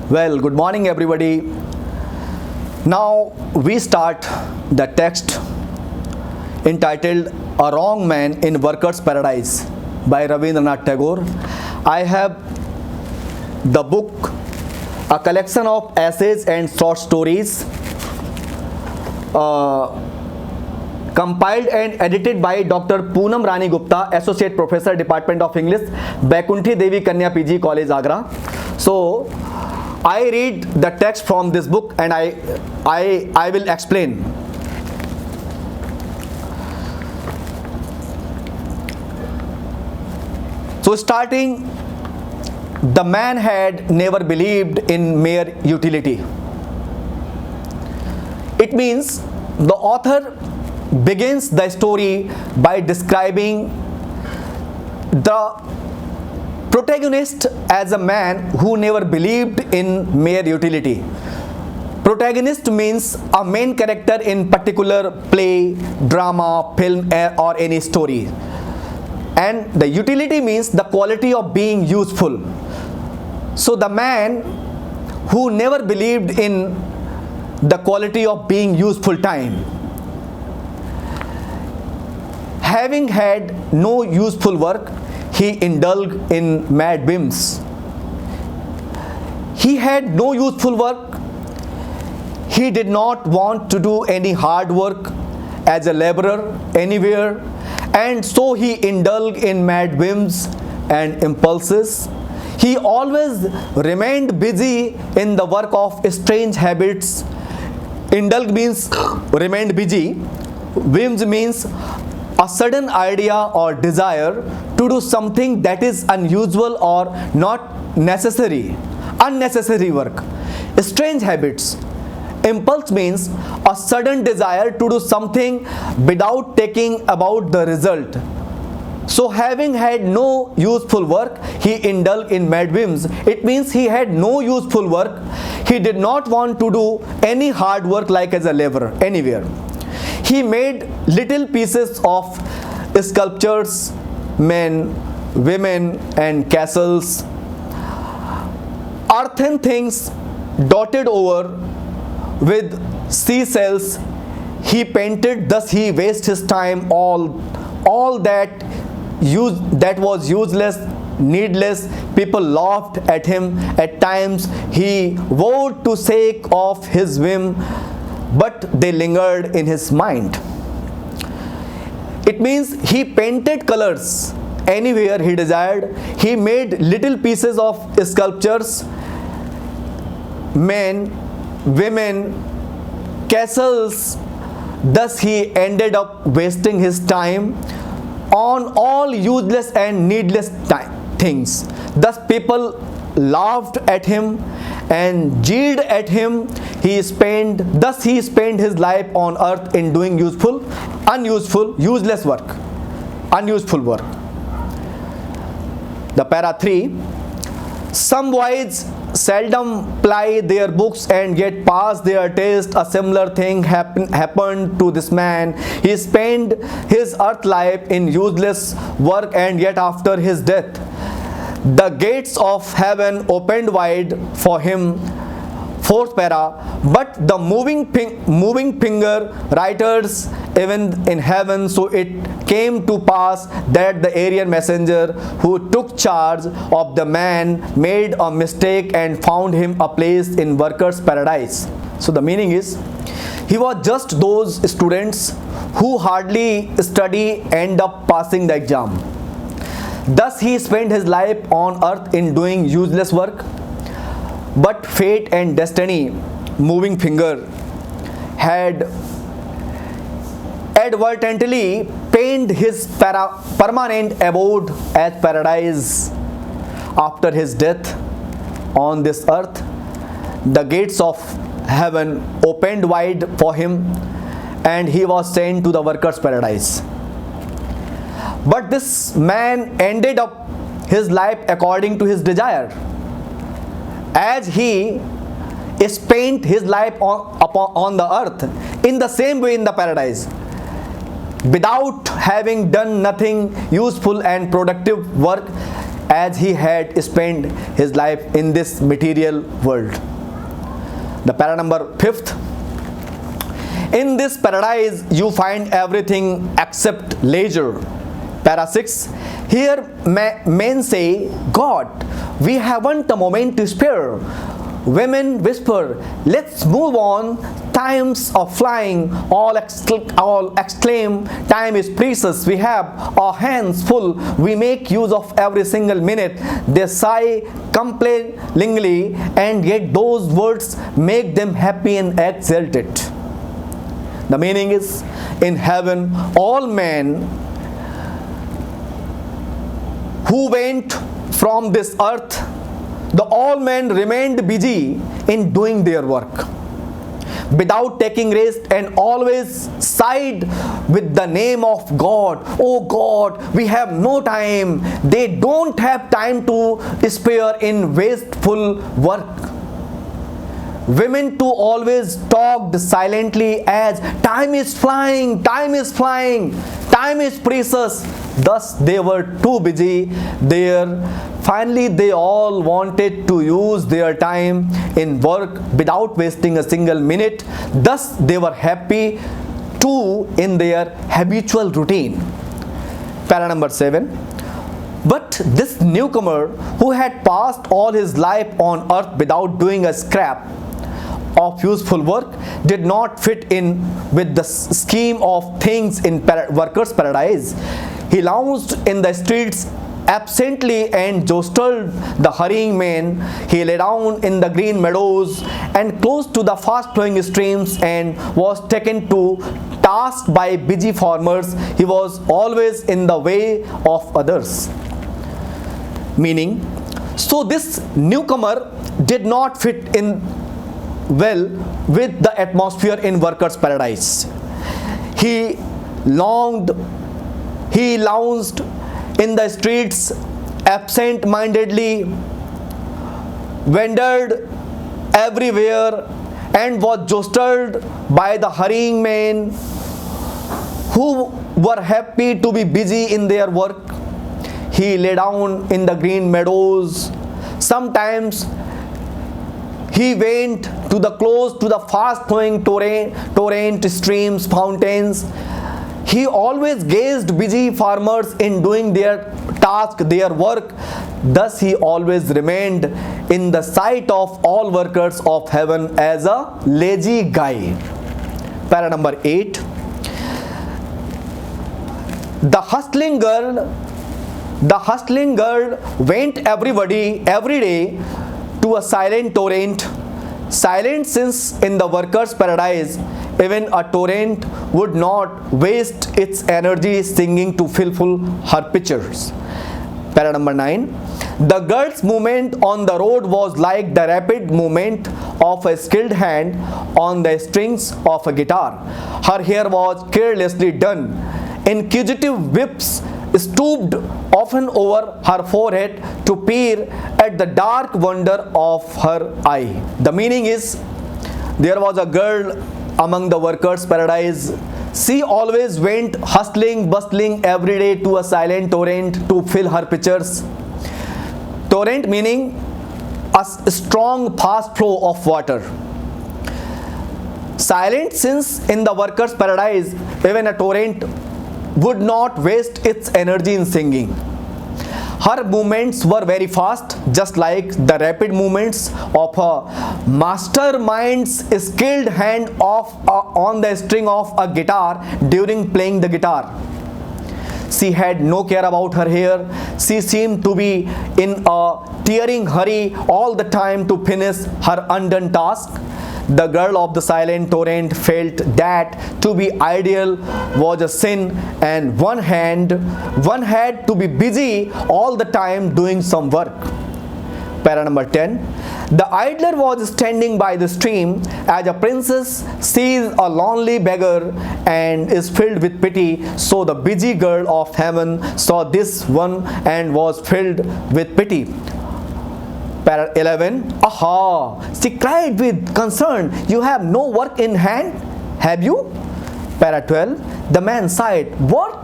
Well, good morning, everybody. Now we start the text entitled A Wrong Man in Workers' Paradise by Rabindranath Tagore. I have the book, a collection of essays and short stories compiled and edited by Dr. Poonam Rani Gupta, Associate Professor, Department of English, Bakunthi Devi Kanya PG College, Agra. So I read the text from this book and I will explain. So starting, the man had never believed in mere utility. It means the author begins the story by describing the protagonist as a man who never believed in mere utility. Protagonist means a main character in particular play, drama, film, or any story. And the utility means the quality of being useful. So the man who never believed in the quality of being useful time, having had no useful work, he indulged in mad whims. He had no useful work. He did not want to do any hard work as a laborer anywhere, and so he indulged in mad whims and impulses. He always remained busy in the work of strange habits. Indulge means remained busy. Whims means a sudden idea or desire to do something that is unusual or not necessary, unnecessary work. Strange habits. Impulse means a sudden desire to do something without thinking about the result. So having had no useful work, he indulged in mad whims. It means he had no useful work. He did not want to do any hard work like as a laborer anywhere. He made little pieces of sculptures, men, women, and castles, earthen things dotted over with seashells. He painted, thus he wasted his time all that was useless, needless. People laughed at him. At times he vowed to sake of his whim, but they lingered in his mind. It means he painted colors anywhere he desired. He made little pieces of sculptures, men, women, castles. Thus he ended up wasting his time on all useless and needless things. Thus people laughed at him and jeered at him. Thus he spent his life on earth in doing useless work. The para 3. Some boys seldom ply their books and get past their test. A similar thing happened to this man. He spent his earth life in useless work, and yet after his death, the gates of heaven opened wide for him. Fourth para. But the moving finger writers even in heaven. So it came to pass that the Aryan messenger who took charge of the man made a mistake and found him a place in workers' paradise. So the meaning is, he was just those students who hardly study end up passing the exam. Thus he spent his life on earth in doing useless work. But fate and destiny, moving finger, had advertently painted his permanent abode as paradise. After his death on this earth, the gates of heaven opened wide for him, and he was sent to the workers' paradise. But this man ended up his life according to his desire, as he spent his life on the earth. In the same way in the paradise, without having done nothing useful and productive work, as he had spent his life in this material world. The para number 5th. In this paradise you find everything except leisure. Para 6. Here men say, God, we haven't a moment to spare. Women whisper, let's move on. Times are flying. All exclaim, time is precious. We have our hands full. We make use of every single minute. They sigh complainingly, and yet those words make them happy and exalted. The meaning is, in heaven, all men who went from this earth, all men remained busy in doing their work without taking rest, and always sighed with the name of God. Oh God, we have no time. They don't have time to spare in wasteful work. Women too always talked silently as time is flying, time is flying, time is precious. Thus they were too busy there. Finally, they all wanted to use their time in work without wasting a single minute. Thus they were happy too in their habitual routine. Para number 7. But this newcomer, who had passed all his life on earth without doing a scrap of useful work, did not fit in with the scheme of things in workers' paradise. He lounged in the streets absently and jostled the hurrying men. He lay down in the green meadows and close to the fast-flowing streams, and was taken to task by busy farmers. He was always in the way of others. Meaning, so this newcomer did not fit in well with the atmosphere in workers' paradise. He lounged in the streets absent-mindedly, wandered everywhere, and was jostled by the hurrying men who were happy to be busy in their work. He lay down in the green meadows. Sometimes he went to the close to the fast-flowing torrent streams, fountains. He always gazed busy farmers in doing their task, their work. Thus he always remained in the sight of all workers of heaven as a lazy guy. Para number 8. The hustling girl went every day to a silent torrent. Silent, since in the workers' paradise even a torrent would not waste its energy singing to fulfill her pitchers. Para number 9. The girl's movement on the road was like the rapid movement of a skilled hand on the strings of a guitar. Her hair was carelessly done. Inquisitive whips stooped often over her forehead to peer at the dark wonder of her eye. The meaning is, there was a girl among the workers' paradise. She always went hustling, bustling every day to a silent torrent to fill her pitchers. Torrent meaning a strong fast flow of water. Silent, since in the workers' paradise even a torrent would not waste its energy in singing. Her movements were very fast, just like the rapid movements of a mastermind's skilled hand on the string of a guitar during playing the guitar. She had no care about her hair. She seemed to be in a tearing hurry all the time to finish her undone task. The girl of the silent torrent felt that to be ideal was a sin, and one had to be busy all the time doing some work. Para number 10. The idler was standing by the stream as a princess sees a lonely beggar and is filled with pity. So the busy girl of heaven saw this one and was filled with pity. Para 11. Aha! She cried with concern. You have no work in hand, have you? Para 12. The man sighed. What?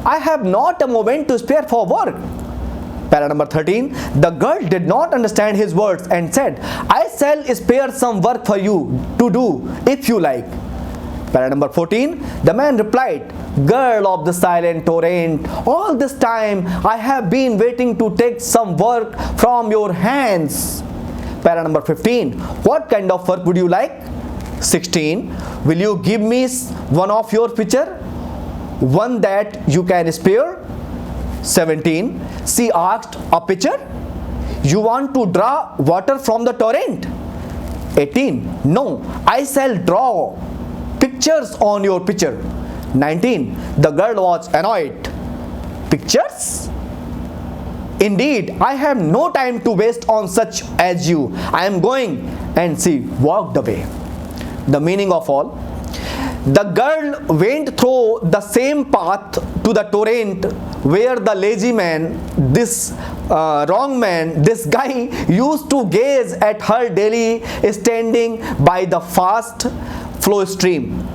I have not a moment to spare for work. Para number 13, the girl did not understand his words and said, I shall spare some work for you to do if you like. Para number 14, the man replied, Girl of the silent torrent, all this time I have been waiting to take some work from your hands. Para number 15, what kind of work would you like? 16, will you give me one of your picture? One that you can spare? 17, she asked, a pitcher? You want to draw water from the torrent? 18, no, I shall draw pictures on your pitcher. 19, the girl was annoyed. Pictures? Indeed, I have no time to waste on such as you. I am going. And she walked away. The meaning of all: the girl went through the same path to the torrent where the lazy man, this wrong man, this guy used to gaze at her daily standing by the fast flow stream.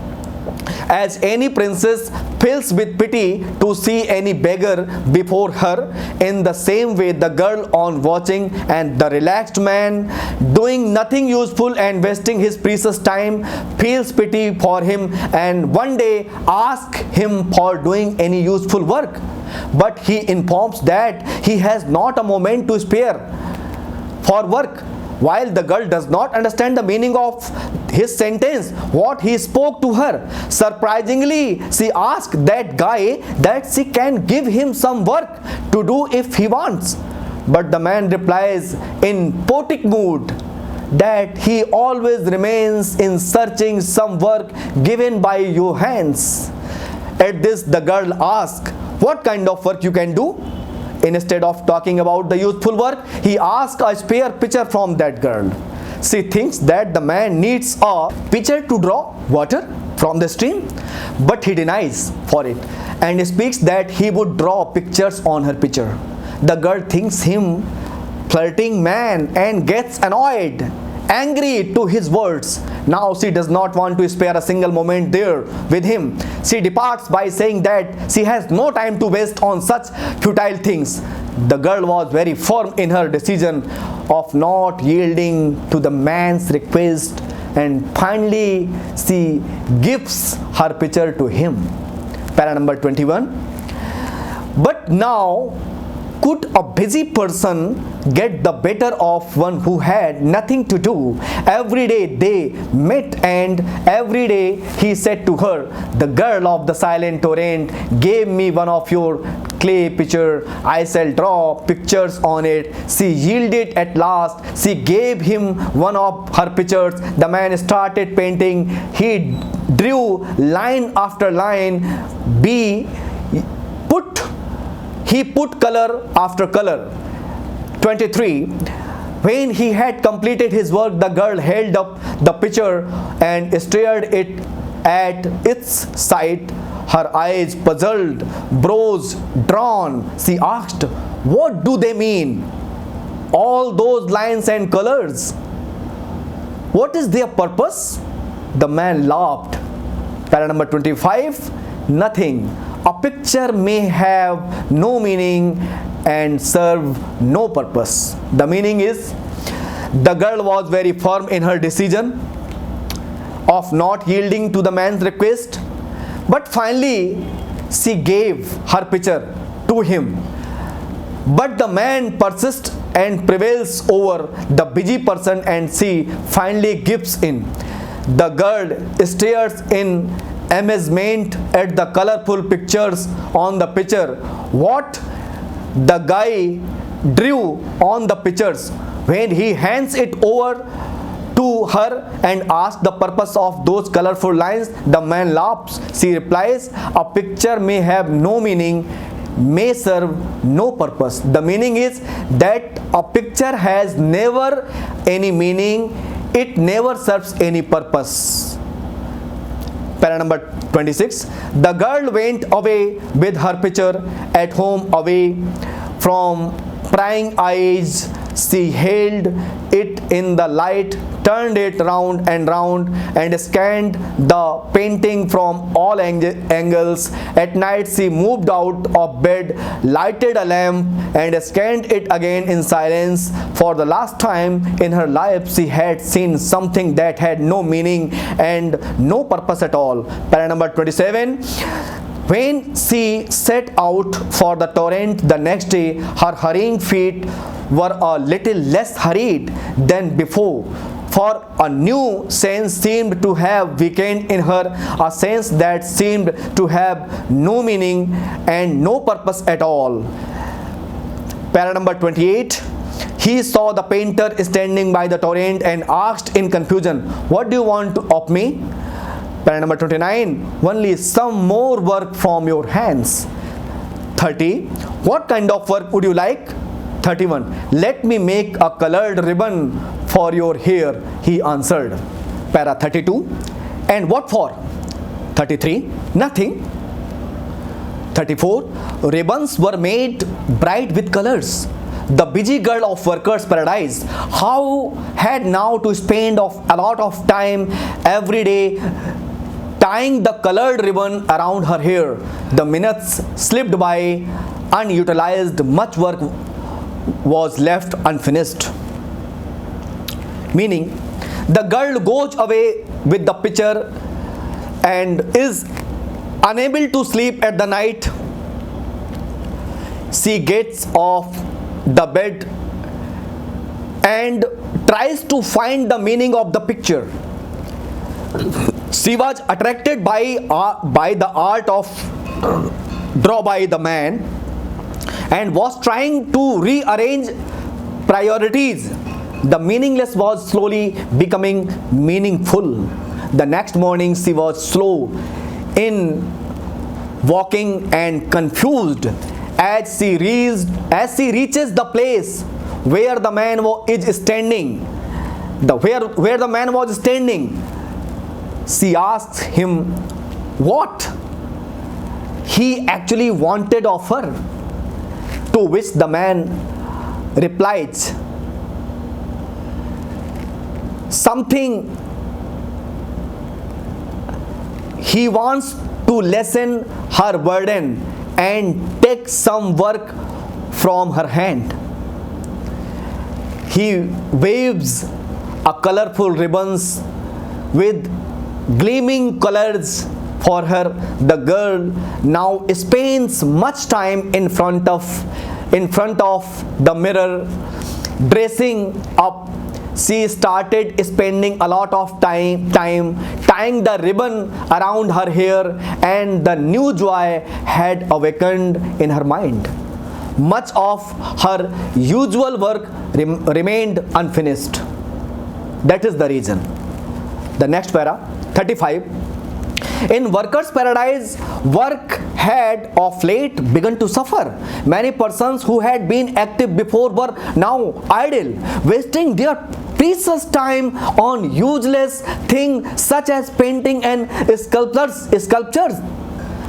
As any princess fills with pity to see any beggar before her, in the same way the girl on watching and the relaxed man doing nothing useful and wasting his precious time feels pity for him and one day asks him for doing any useful work. But he informs that he has not a moment to spare for work. While the girl does not understand the meaning of his sentence, what he spoke to her. Surprisingly, she asked that guy that she can give him some work to do if he wants. But the man replies in poetic mood that he always remains in searching some work given by your hands. At this, the girl asks, what kind of work you can do? Instead of talking about the useful work, he asks a spare pitcher from that girl. She thinks that the man needs a pitcher to draw water from the stream, but he denies for it and speaks that he would draw pictures on her pitcher. The girl thinks him flirting man and gets annoyed, angry to his words. Now she does not want to spare a single moment there with him. She departs by saying that she has no time to waste on such futile things. The girl was very firm in her decision of not yielding to the man's request and finally she gives her pitcher to him. Para number 21. But now, could a busy person get the better of one who had nothing to do? Every day they met and every day he said to her, the girl of the silent torrent gave me one of your clay pitcher. I shall draw pictures on it. She yielded at last. She gave him one of her pictures. The man started painting. He drew line after line. He put color after color. 23. When he had completed his work, the girl held up the picture and stared at its sight, her eyes puzzled, brows drawn. She asked, what do they mean? All those lines and colors? What is their purpose? The man laughed. Para number 25. Nothing. A picture may have no meaning and serve no purpose. The meaning is, the girl was very firm in her decision of not yielding to the man's request, but finally she gave her picture to him. But the man persists and prevails over the busy person and she finally gives in. The girl stares in amazement at the colorful pictures on the picture. What the guy drew on the pictures. When he hands it over to her and asks the purpose of those colorful lines, the man laughs. She replies, a picture may have no meaning, may serve no purpose. The meaning is that a picture has never any meaning, it never serves any purpose. Para number 26. The girl went away with her picture at home, away from prying eyes. She held it in the light turned it round and round, and scanned the painting from all angles. At night she moved out of bed, lighted a lamp, and scanned it again in silence. For the last time in her life she had seen something that had no meaning and no purpose at all. Para number 27. When she set out for the torrent the next day, her hurrying feet were a little less hurried than before, for a new sense seemed to have weakened in her, a sense that seemed to have no meaning and no purpose at all. Para number 28. He saw the painter standing by the torrent and asked in confusion, "What do you want of me?" Para number 29. "Only some more work from your hands." 30. "What kind of work would you like?" 31. "Let me make a colored ribbon for your hair," he answered. Para 32. "And what for?" 33. "Nothing." 34. Ribbons were made bright with colors. The busy girl of workers' paradise, how had now to spend a lot of time every day tying the colored ribbon around her hair. The minutes slipped by unutilized, much work was left unfinished. Meaning, the girl goes away with the picture and is unable to sleep at the night. She gets off the bed and tries to find the meaning of the picture. She was attracted by the art of draw by the man and was trying to rearrange priorities. The meaningless was slowly becoming meaningful. The next morning she was slow in walking and confused as she reaches the place where the man is standing. Where the man was standing, she asks him what he actually wanted of her, to which the man replies something. He wants to lessen her burden and take some work from her hand. He waves a colorful ribbons with gleaming colors for her. The girl now spends much time in front of the mirror dressing up. She started spending a lot of time tying the ribbon around her hair, and the new joy had awakened in her mind. Much of her usual work remained unfinished. That is the reason. The next para, 35. In workers' paradise, work had of late begun to suffer. Many persons who had been active before were now idle, wasting their precious time on useless things such as painting and sculptures.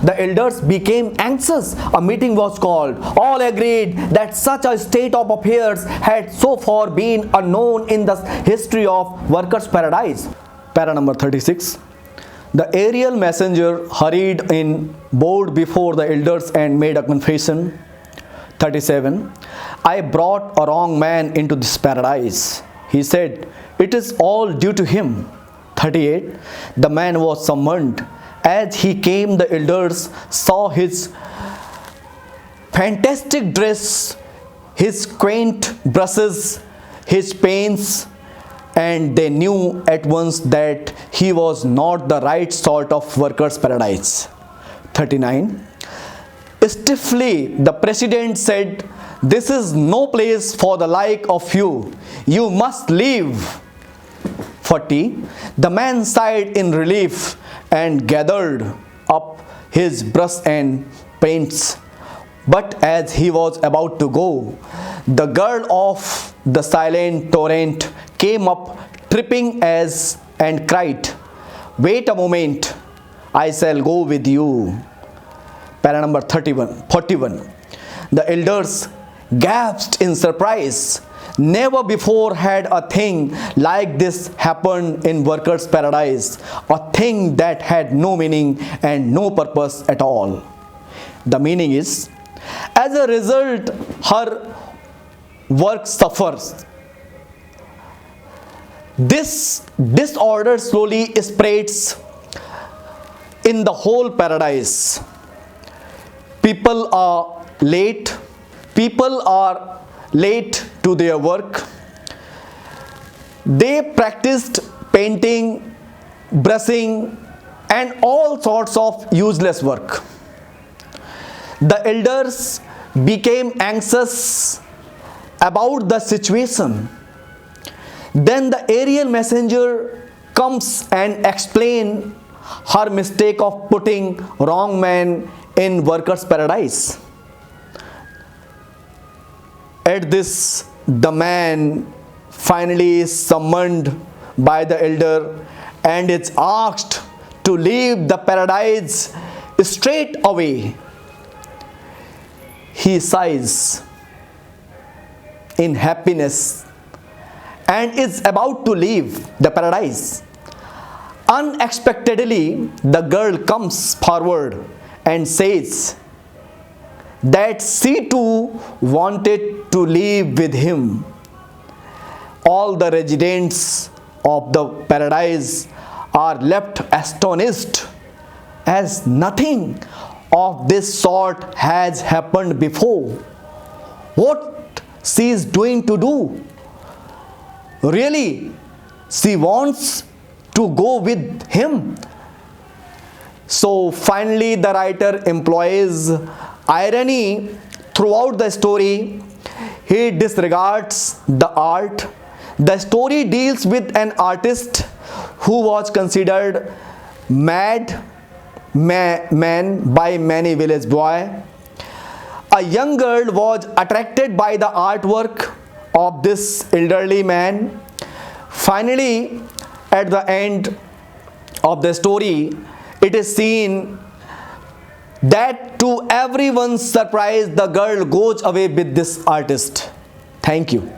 The elders became anxious. A meeting was called. All agreed that such a state of affairs had so far been unknown in the history of workers' paradise. Para number 36. The aerial messenger hurried in, bowed before the elders and made a confession. 37. I brought a wrong man into this paradise. He said, it is all due to him. 38. The man was summoned. As he came, the elders saw his fantastic dress, his quaint brushes, his pains, and they knew at once that he was not the right sort of workers' paradise. 39. Stiffly, the president said, this is no place for the like of you. You must leave. 40. The man sighed in relief and gathered up his brush and paints. But as he was about to go, the girl of the silent torrent came up tripping and cried, wait a moment, I shall go with you. Para number 41. The elders gasped in surprise. Never before had a thing like this happened in workers' paradise, a thing that had no meaning and no purpose at all. The meaning is, as a result, her work suffers. This disorder slowly spreads in the whole paradise. People are late. People are late to their work. They practiced painting, brushing, and all sorts of useless work. The elders became anxious about the situation. Then the aerial messenger comes and explains her mistake of putting wrong man in workers' paradise. At this, the man finally is summoned by the elder and is asked to leave the paradise straight away. He sighs in happiness and is about to leave the paradise. Unexpectedly, the girl comes forward and says that she too wanted to leave with him. All the residents of the paradise are left astonished, as nothing of this sort has happened before. What she is doing to do? Really, she wants to go with him. So finally the writer employs irony throughout the story. He disregards the art. The story deals with an artist who was considered man by many village boys. A young girl was attracted by the artwork of this elderly man. Finally, at the end of the story, it is seen that to everyone's surprise, the girl goes away with this artist. Thank you.